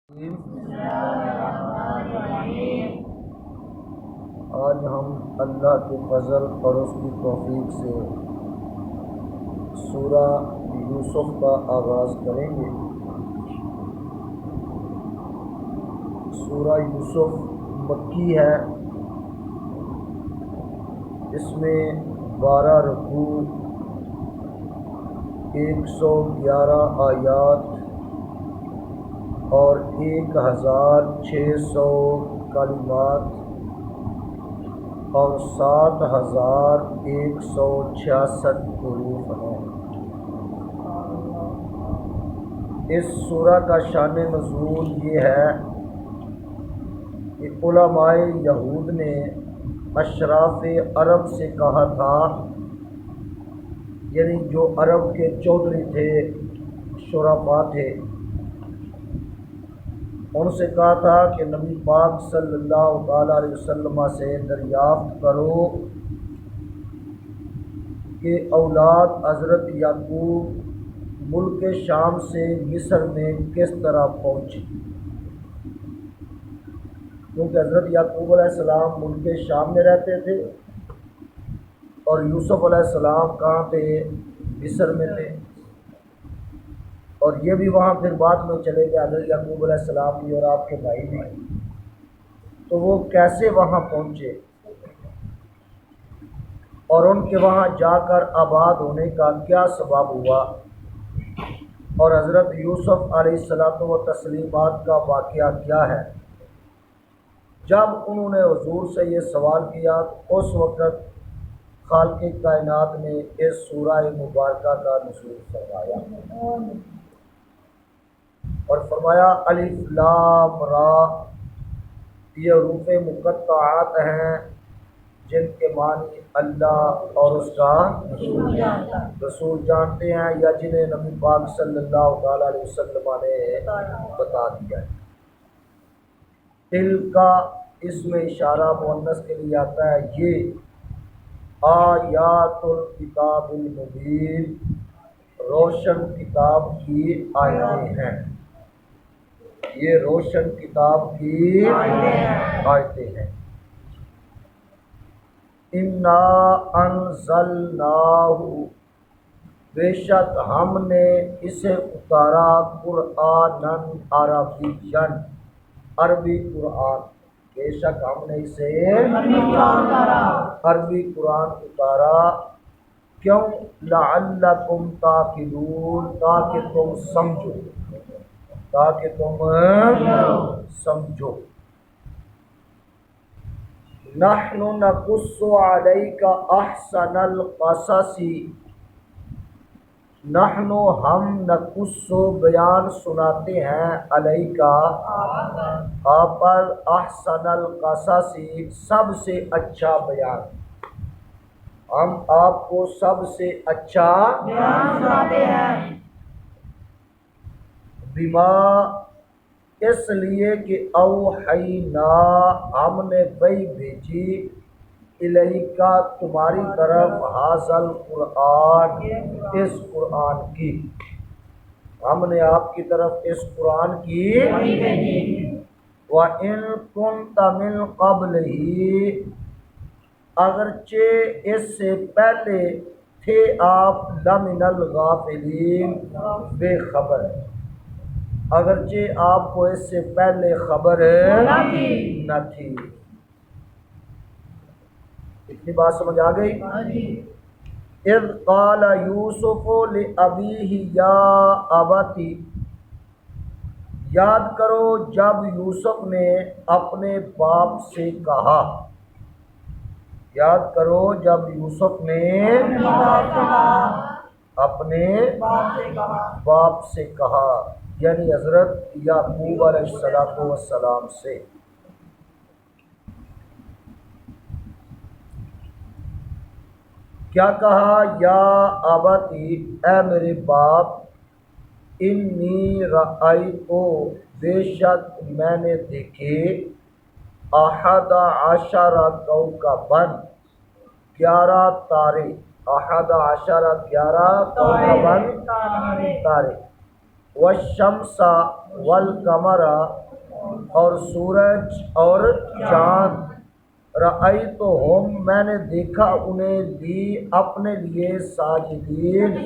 آج ہم اللہ کے فضل اور اس کی توفیق سے سورہ یوسف کا آغاز کریں گے۔ سورہ یوسف مکی ہے، اس میں 12 رکوع، 111 آیات اور 1600 کلمات اور 7166 حروف ہیں۔ اس سورہ کا شان نزول یہ ہے کہ علماء یہود نے اشراف عرب سے کہا تھا، یعنی جو عرب کے چودھری تھے، شرفا تھے، ان سے کہا تھا کہ نبی پاک صلی اللہ تعالیٰ علیہ وسلم سے دریافت کرو کہ اولاد حضرت یعقوب ملک شام سے مصر میں کس طرح پہنچی، کیونکہ حضرت یعقوب علیہ السلام ملک شام میں رہتے تھے اور یوسف علیہ السلام کہاں تھے؟ مصر میں تھے، اور یہ بھی وہاں پھر بعد میں چلے گئے حضرت یعقوب علیہ السلام بھی اور آپ کے بھائی بھی، تو وہ کیسے وہاں پہنچے اور ان کے وہاں جا کر آباد ہونے کا کیا سبب ہوا، اور حضرت یوسف علیہ الصلوۃ والتسلیمات کا واقعہ کیا ہے۔ جب انہوں نے حضور سے یہ سوال کیا تو اس وقت خالق کائنات نے اس سورہ مبارکہ کا نزول فرمایا اور فرمایا الف لام را، یہ حروف مقطعات ہیں جن کے معنی اللہ اور اس کا رسول جانتے ہیں، یا جنہیں نبی پاک صلی اللہ تعالیٰ علیہ وسلم نے بتا دیا ہے۔ دل کا اس میں اشارہ مؤنث کے لیے آتا ہے، یہ آیات الکتاب المبین، روشن کتاب کی آیتیں ہیں، یہ روشن کتاب کی آیتیں ہیں۔ انا انزلناہ، بے شک ہم نے اسے اتارا، قرآناً عربیاً، عربی قرآن، بے شک ہم نے اسے عربی قرآن اتارا، کیوں؟ لعلکم تعقلون، تاکہ تم سمجھو، تاکہ تم سمجھو۔ نحن نقص علیک احسن القصص، نحن ہم نقص بیان سناتے ہیں، علیک آپ پر، احسن القصص سب سے اچھا بیان، ہم آپ کو سب سے اچھا بیان سناتے ہیں، بما اس لیے کہ اوحینا ہم نے وحی بھیجی، الیکا تمہاری طرف، حاصل قرآن اس قرآن کی، ہم نے آپ کی طرف اس قرآن کی وحی بھیجی، وَإِن كُنتَ مِن قَبْلِهِ، اگرچہ اس سے پہلے تھے آپ، لَمِنَ الْغَافِلِينَ بے خبر، اگرچہ آپ کو اس سے پہلے خبر نہ تھی۔ اتنی بات سمجھ آ گئی؟ اذ قال یوسف لأبیہ یا ابتی، یاد کرو جب یوسف نے اپنے باپ سے کہا، یاد کرو جب یوسف نے اپنے باپ سے کہا، یعنی حضرت یعقوب علیہ السلام سے۔ کیا کہا؟ یا ابتی، اے میرے باپ، انی رأیت، بے شک میں نے دیکھے، احد عشر کوکبا، 11 تارے، احد عشر 11 کوکبا تارے، والشمس والقمر اور سورج اور چاند، رأیتہم میں نے دیکھا انہیں لی اپنے لیے ساجدین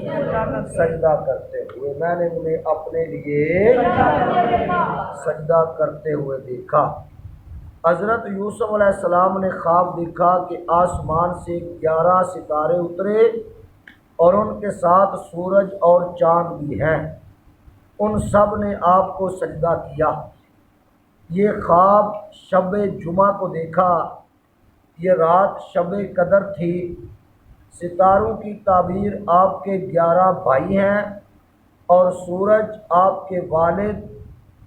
سجدہ کرتے ہوئے، میں نے انہیں اپنے لیے سجدہ کرتے ہوئے دیکھا۔ حضرت یوسف علیہ السلام نے خواب دیکھا کہ آسمان سے 11 ستارے اترے اور ان کے ساتھ سورج اور چاند بھی ہیں، ان سب نے آپ کو سجدہ کیا۔ یہ خواب شب جمعہ کو دیکھا، یہ رات شب قدر تھی۔ ستاروں کی تعبیر آپ کے 11 بھائی ہیں، اور سورج آپ کے والد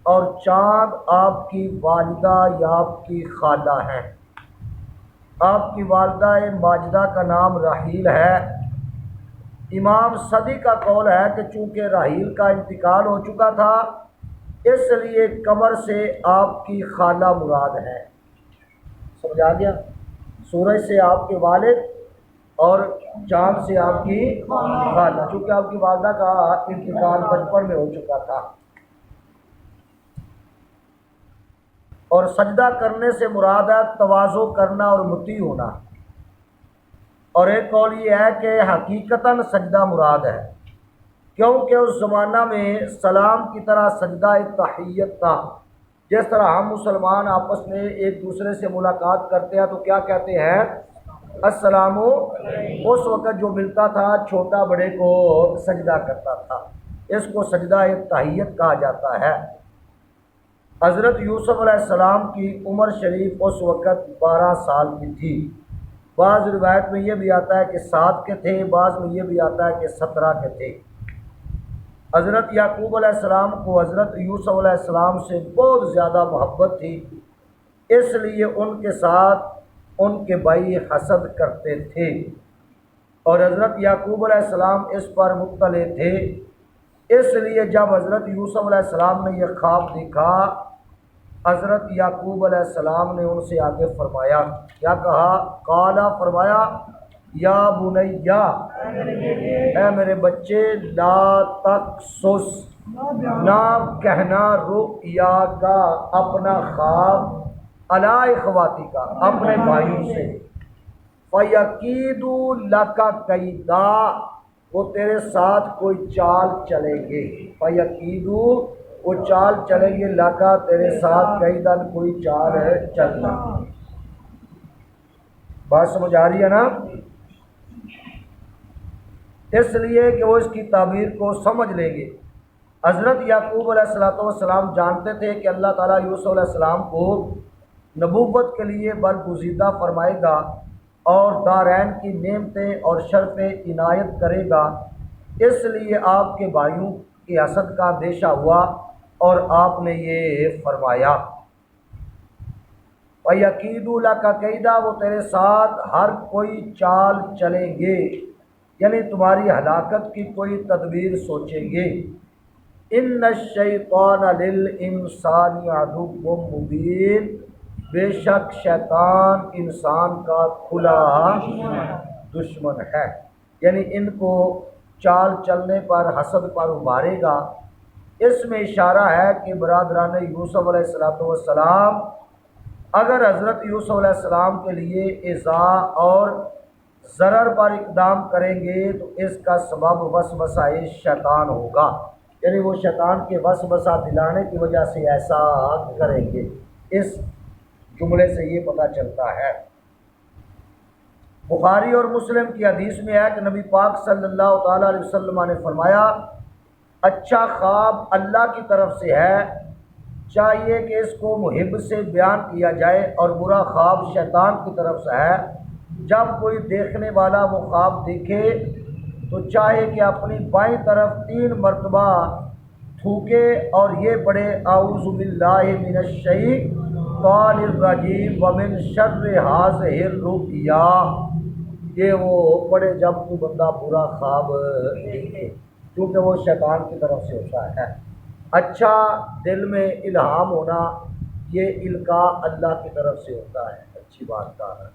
اور چاند آپ کی والدہ یا آپ کی خالہ ہیں۔ آپ کی والدہ ماجدہ کا نام راحیل ہے۔ امام صدی کا قول ہے کہ چونکہ راحیل کا انتقال ہو چکا تھا، اس لیے قمر سے آپ کی خالہ مراد ہے۔ سمجھا گیا؟ سورج سے آپ کے والد اور چاند سے آپ کی خالہ، چونکہ آپ کی والدہ کا انتقال بچپن میں ہو چکا تھا۔ اور سجدہ کرنے سے مراد ہے تواضع کرنا اور مطیع ہونا، اور ایک قول یہ ہے کہ حقیقتاً سجدہ مراد ہے، کیونکہ اس زمانہ میں سلام کی طرح سجدہ تحیت تھا۔ جس طرح ہم مسلمان آپس میں ایک دوسرے سے ملاقات کرتے ہیں تو کیا کہتے ہیں؟ السلام۔ اس وقت جو ملتا تھا چھوٹا بڑے کو سجدہ کرتا تھا، اس کو سجدہ تحیت کہا جاتا ہے۔ حضرت یوسف علیہ السلام کی عمر شریف اس وقت 12 سال کی تھی۔ بعض روایت میں یہ بھی آتا ہے کہ 7 کے تھے، بعض میں یہ بھی آتا ہے کہ 17 کے تھے۔ حضرت یعقوب علیہ السلام کو حضرت یوسف علیہ السلام سے بہت زیادہ محبت تھی، اس لیے ان کے ساتھ ان کے بھائی حسد کرتے تھے، اور حضرت یعقوب علیہ السلام اس پر مطلع تھے۔ اس لیے جب حضرت یوسف علیہ السلام نے یہ خواب دیکھا، حضرت یعقوب علیہ السلام نے ان سے آگے فرمایا، کیا کہا؟ قالا، فرمایا، یا بنیا، اے میرے بچے، لا تقصص، نہ کہنا رؤیا کا، اپنا خواب، علی اخواتی کا، اپنے بھائیوں سے، فیکیدوا لک کیدا، وہ تیرے ساتھ کوئی چال چلیں گے، فیکیدوا، وہ چال چلیں گے، لکا، تیرے ساتھ، کیدن، کوئی چال ہے چلنا۔ بات سمجھ آ رہی ہے نا؟ اس لیے کہ وہ اس کی تعبیر کو سمجھ لیں گے۔ حضرت یعقوب علیہ السلام جانتے تھے کہ اللہ تعالیٰ یوسف علیہ السلام کو نبوت کے لیے برگزیدہ فرمائے گا اور دارین کی نعمتیں اور شرف عنایت کرے گا، اس لیے آپ کے بھائیوں کے حسد کا اندیشہ ہوا اور آپ نے یہ فرمایا، وَيَكِيدُوا لَكَ كَيْدًا، وہ تیرے ساتھ ہر کوئی چال چلیں گے، یعنی تمہاری ہلاکت کی کوئی تدبیر سوچیں گے۔ إِنَّ الشَّيْطَانَ لِلْإِنسَانِ عَدُوٌّ مُّبِينٌ، بے شک شیطان انسان کا کھلا دشمن ہے، یعنی ان کو چال چلنے پر، حسد پر ابھارے گا۔ اس میں اشارہ ہے کہ برادران یوسف علیہ السلام اگر حضرت یوسف علیہ السلام کے لیے ایذاء اور ضرر پر اقدام کریں گے تو اس کا سبب وسوسہ شیطان ہوگا، یعنی وہ شیطان کے وسوسہ دلانے کی وجہ سے ایسا کریں گے۔ اس جملے سے یہ پتہ چلتا ہے۔ بخاری اور مسلم کی حدیث میں ہے کہ نبی پاک صلی اللہ تعالیٰ علیہ وسلم نے فرمایا، اچھا خواب اللہ کی طرف سے ہے، چاہیے کہ اس کو محب سے بیان کیا جائے، اور برا خواب شیطان کی طرف سے ہے۔ جب کوئی دیکھنے والا وہ خواب دیکھے تو چاہے کہ اپنی بائیں طرف 3 مرتبہ تھوکے اور یہ پڑھے، اعوذ باللہ من الشیطان الرجیم ومن شر ھذہ الرؤیا، یہ وہ پڑھے جب کوئی بندہ برا خواب دیکھے، کیونکہ وہ شیطان کی طرف سے ہوتا ہے۔ اچھا دل میں الہام ہونا، یہ القاء اللہ کی طرف سے ہوتا ہے، اچھی بات کا ہے۔